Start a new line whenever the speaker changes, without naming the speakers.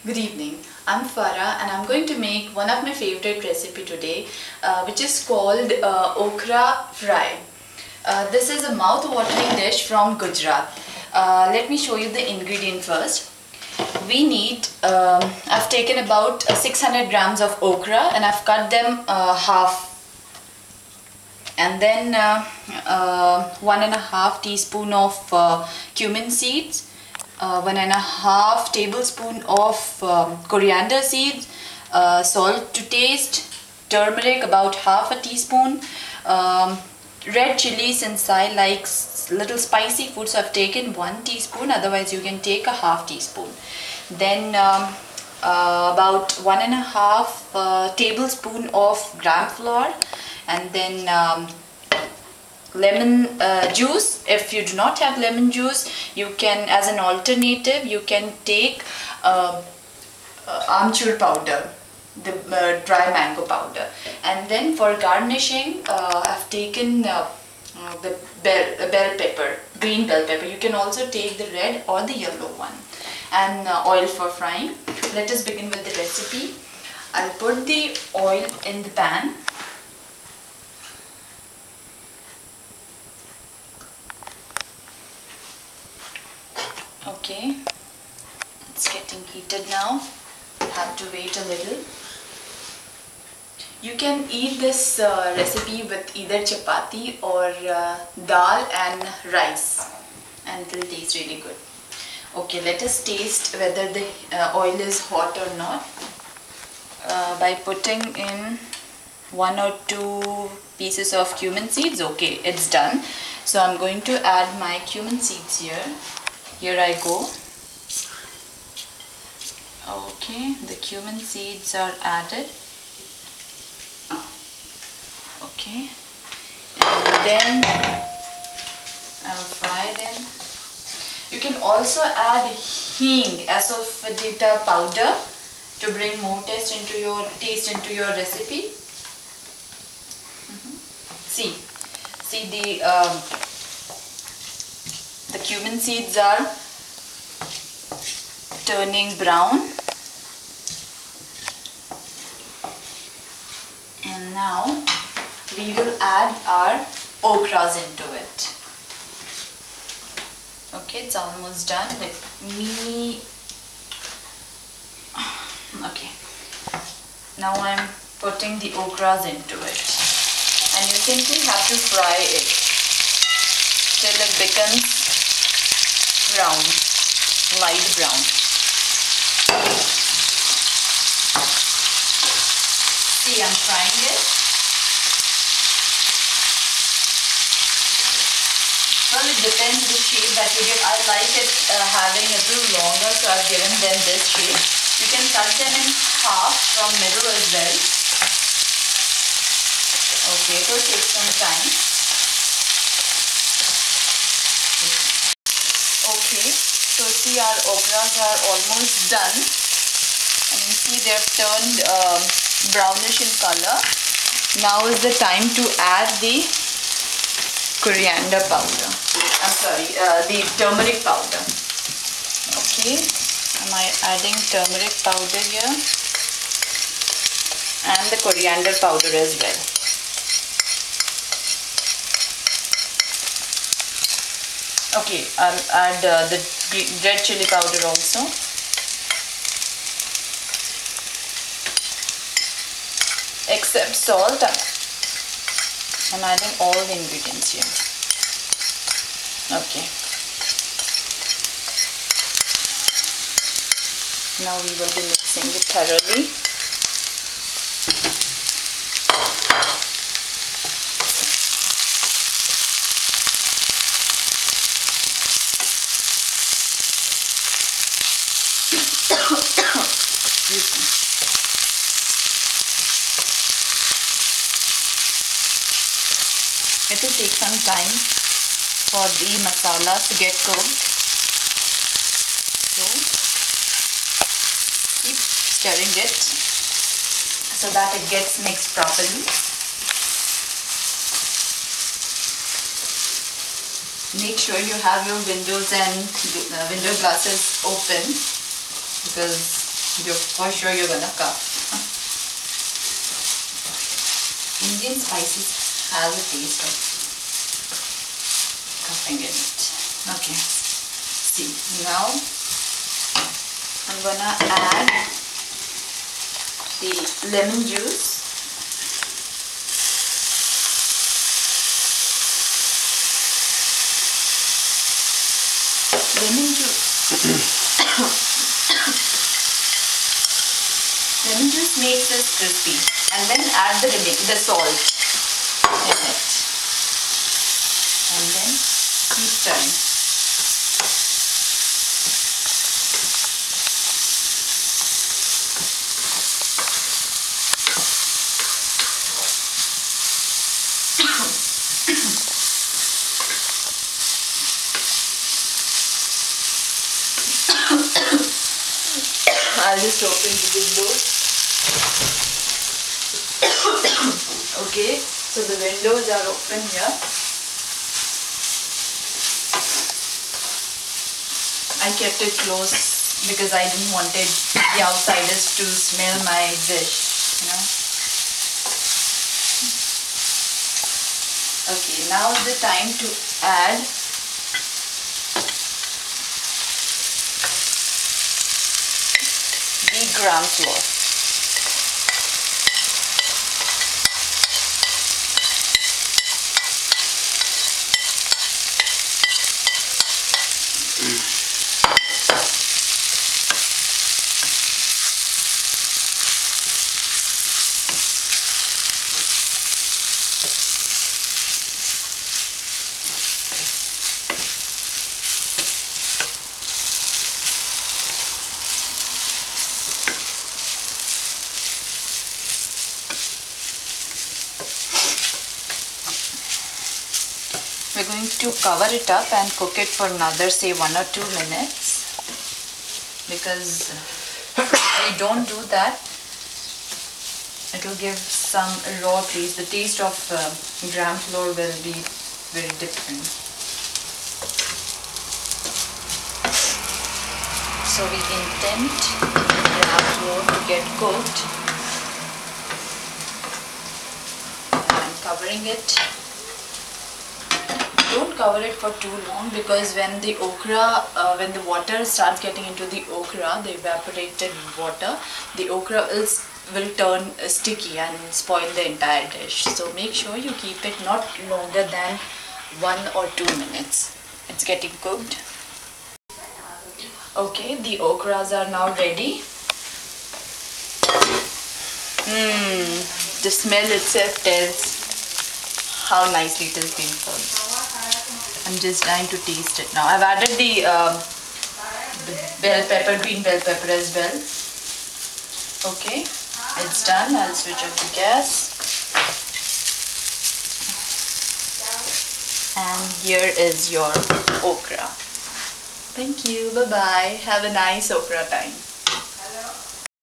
Good evening. I'm Farah and I'm going to make one of my favorite recipe today, which is called okra fry. This is a mouth-watering dish from Gujarat. Let me show you the ingredient first. We need, I've taken about 600 grams of okra and I've cut them half. And then 1.5 teaspoon of cumin seeds, 1.5 tablespoon of coriander seeds, salt to taste, turmeric about half a teaspoon, red chili, since I like little spicy food, so I've taken 1 teaspoon, otherwise you can take a half teaspoon. Then about 1.5 tablespoon of gram flour, and then lemon juice. If you do not have lemon juice, you can, as an alternative, you can take amchur powder, the dry mango powder. And then for garnishing, I've taken the bell pepper, green bell pepper. You can also take the red or the yellow one. And oil for frying. Let us begin with the recipe. I'll put the oil in the pan. Okay, it's getting heated now. Have to wait a little. You can eat this recipe with either chapati or dal and rice, and it will taste really good. Okay, let us taste whether the oil is hot or not by putting in 1 or 2 pieces of cumin seeds. Okay, it's done. So I'm going to add my cumin seeds here. Here I go. Okay, the cumin seeds are added. Okay, and then I'll fry them. You can also add hing, asafoetida powder, to bring more taste into your recipe. See the cumin seeds are turning brown, and now we will add our okras into it. Okay, it's almost done. Let me... Okay, now I'm putting the okras into it, and you simply have to fry it till it becomes brown, light brown. See, I'm frying it. Well, it depends the shape that you give. I like it having a little longer, so I've given them this shape. You can cut them in half from middle as well. Okay, it will take some time. Okay, so see, our okras are almost done. And you see they've turned brownish in color. Now is the time to add the coriander powder. I'm sorry, the turmeric powder. Okay, am I adding turmeric powder here? And the coriander powder as well. Okay, I'll add the red chili powder also. Except salt, I'm adding all the ingredients here. Okay. Now we will be mixing it thoroughly. Excuse me. It will take some time for the masalas to get cooked. So keep stirring it so that it gets mixed properly. Make sure you have your windows and window glasses open, because For sure you're gonna cough. Indian spices have a taste of coughing in it. Okay. See, now I'm gonna add the lemon juice. Lemon juice makes it crispy, and then add the salt in it, and then keep stirring. I'll just open the windows. Okay, so the windows are open here. I kept it closed because I didn't want the outsiders to smell my dish, you know. Okay, now is the time to add the gram flour. We're going to cover it up and cook it for another, say, 1 or 2 minutes, because if we don't do that, it will give some raw taste. The taste of gram flour will be very different. So we intend gram flour to get cooked. I'm covering it. Don't cover it for too long, because when the okra, when the water starts getting into the okra, the evaporated water, the okra will turn sticky and spoil the entire dish. So make sure you keep it not longer than 1 or 2 minutes. It's getting cooked. Okay, the okras are now ready. The smell itself tells how nicely it has been cooked. I'm just trying to taste it now. I've added the bell pepper, green bell pepper as well. Okay, it's done. I'll switch off the gas. And here is your okra. Thank you. Bye-bye. Have a nice okra time.